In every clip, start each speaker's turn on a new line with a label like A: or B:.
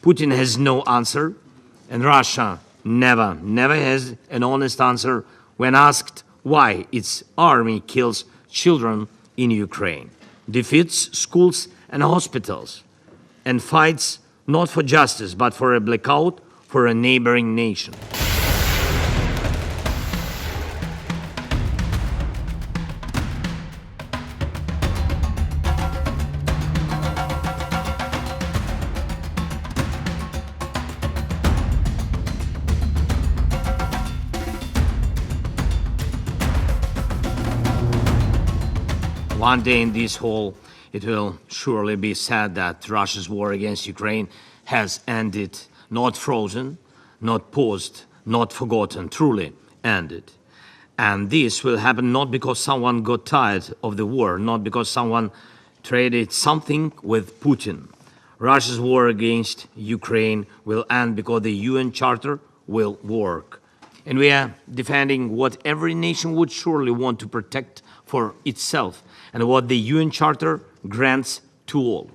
A: Putin has no answer, and Russia never has an honest answer when asked why its army kills children in Ukraine, defeats schools and hospitals, and fights not for justice but for a blackout for a neighboring nation. One day in this hall, it will surely be said that Russia's war against Ukraine has ended, not frozen, not paused, not forgotten, truly ended. And this will happen not because someone got tired of the war, not because someone traded something with Putin. Russia's war against Ukraine will end because the UN Charter will work. And we are defending what every nation would surely want to protect for itself, and what the UN Charter grants to all.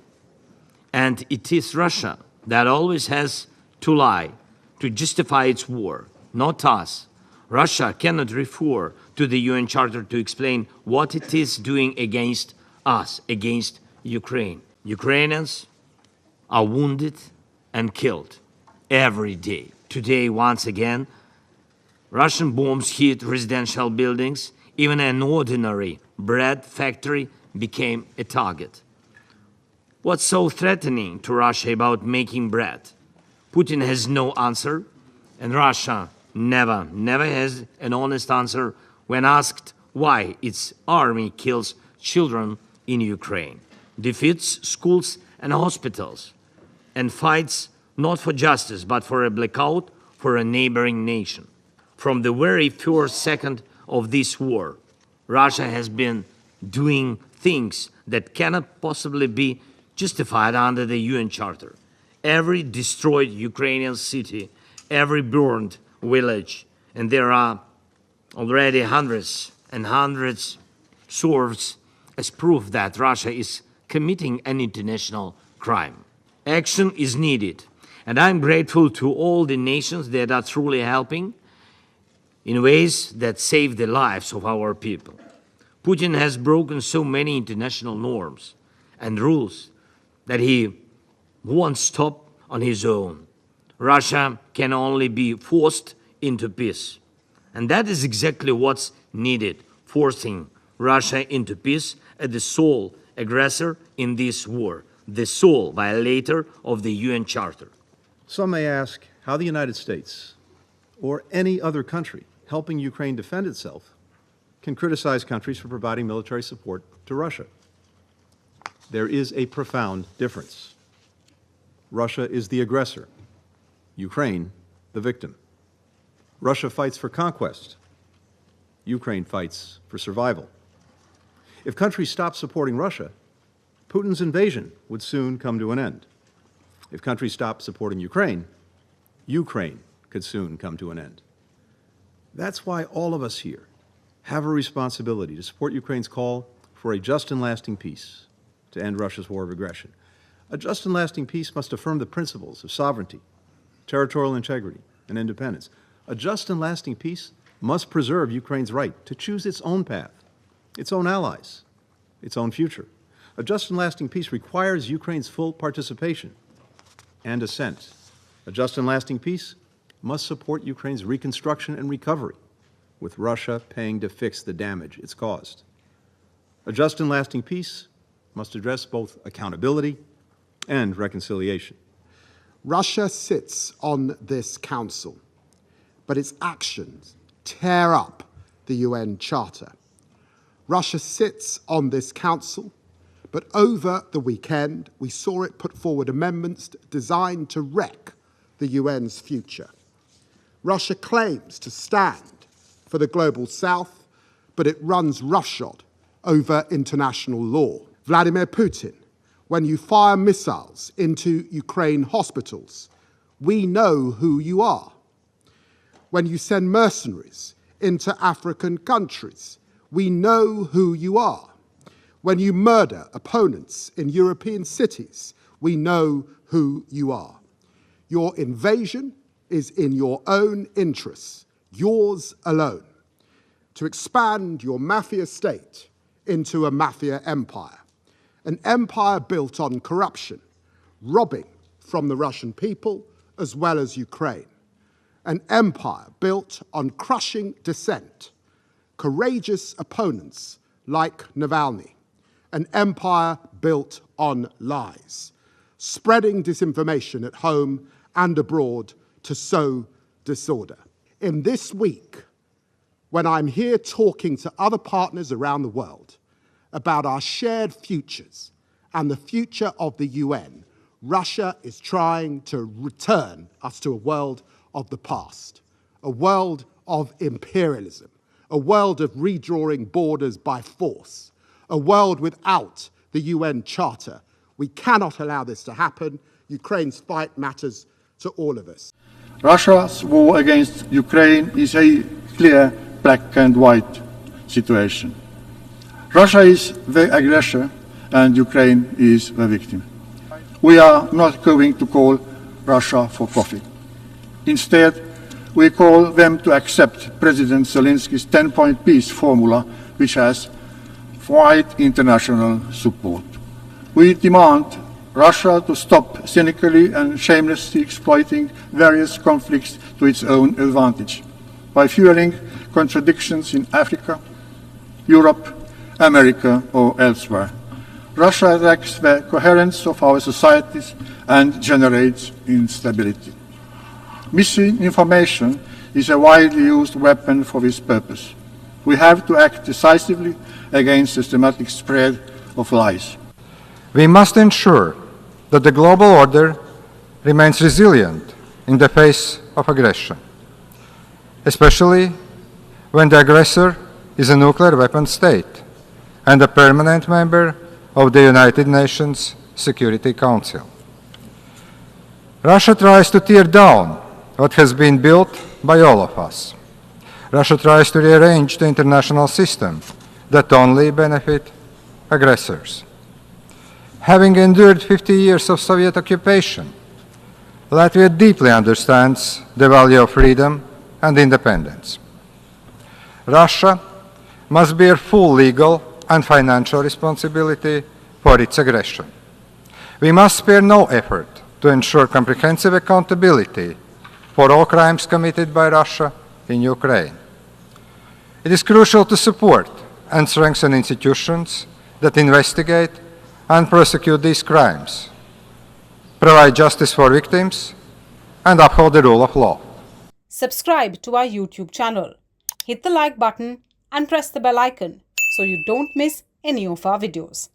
A: And it is Russia that always has to lie to justify its war, not us. Russia cannot refer to the UN Charter to explain what it is doing against us, against Ukraine. Ukrainians are wounded and killed every day. Today, once again, Russian bombs hit residential buildings. Even an ordinary bread factory became a target. What's so threatening to Russia about making bread? Putin has no answer, and Russia never has an honest answer when asked why its army kills children in Ukraine, defeats schools and hospitals, and fights not for justice but for a blackout for a neighboring nation. From the very first second of this war, Russia has been doing things that cannot possibly be justified under the UN Charter. Every destroyed Ukrainian city, every burned village, and there are already hundreds and hundreds serves as proof that Russia is committing an international crime. Action is needed, and I'm grateful to all the nations that are truly helping in ways that save the lives of our people. Putin has broken so many international norms and rules that he won't stop on his own. Russia can only be forced into peace. And that is exactly what's needed, forcing Russia into peace as the sole aggressor in this war, the sole violator of the UN Charter.
B: Some may ask how the United States or any other country helping Ukraine defend itself can criticize countries for providing military support to Russia. There is a profound difference. Russia is the aggressor, Ukraine the victim. Russia fights for conquest, Ukraine fights for survival. If countries stop supporting Russia, Putin's invasion would soon come to an end. If countries stop supporting Ukraine, Ukraine could soon come to an end. That's why all of us here have a responsibility to support Ukraine's call for a just and lasting peace to end Russia's war of aggression. A just and lasting peace must affirm the principles of sovereignty, territorial integrity, and independence. A just and lasting peace must preserve Ukraine's right to choose its own path, its own allies, its own future. A just and lasting peace requires Ukraine's full participation and assent. A just and lasting peace must support Ukraine's reconstruction and recovery, with Russia paying to fix the damage it's caused. A just and lasting peace must address both accountability and reconciliation.
C: Russia sits on this council, but its actions tear up the UN Charter. Russia sits on this council, but over the weekend we saw it put forward amendments designed to wreck the UN's future. Russia claims to stand for the global south, but it runs roughshod over international law. Vladimir Putin, when you fire missiles into Ukraine hospitals, we know who you are. When you send mercenaries into African countries, we know who you are. When you murder opponents in European cities, we know who you are. Your invasion is in your own interests, yours alone, to expand your mafia state into a mafia empire, an empire built on corruption, robbing from the Russian people as well as Ukraine, an empire built on crushing dissent, courageous opponents like Navalny, an empire built on lies, spreading disinformation at home and abroad to sow disorder. In this week, when I'm here talking to other partners around the world about our shared futures and the future of the UN, Russia is trying to return us to a world of the past, a world of imperialism, a world of redrawing borders by force, a world without the UN Charter. We cannot allow this to happen. Ukraine's fight matters to all of us.
D: Russia's war against Ukraine is a clear black and white situation. Russia is the aggressor and Ukraine is the victim. We are not going to call Russia for coffee. Instead, we call them to accept President Zelensky's 10-point peace formula, which has wide international support. We demand Russia to stop cynically and shamelessly exploiting various conflicts to its own advantage by fueling contradictions in Africa, Europe, America, or elsewhere. Russia attacks the coherence of our societies and generates instability. Misinformation is a widely used weapon for this purpose. We have to act decisively against systematic spread of lies.
E: We must ensure that the global order remains resilient in the face of aggression, especially when the aggressor is a nuclear weapon state and a permanent member of the United Nations Security Council. Russia tries to tear down what has been built by all of us. Russia tries to rearrange the international system that only benefit aggressors. Having endured 50 years of Soviet occupation, Latvia deeply understands the value of freedom and independence. Russia must bear full legal and financial responsibility for its aggression. We must spare no effort to ensure comprehensive accountability for all crimes committed by Russia in Ukraine. It is crucial to support and strengthen institutions that investigate and prosecute these crimes, provide justice for victims, and uphold the rule of law.
F: Subscribe to our YouTube channel. Hit the like button and press the bell icon so you don't miss any of our videos.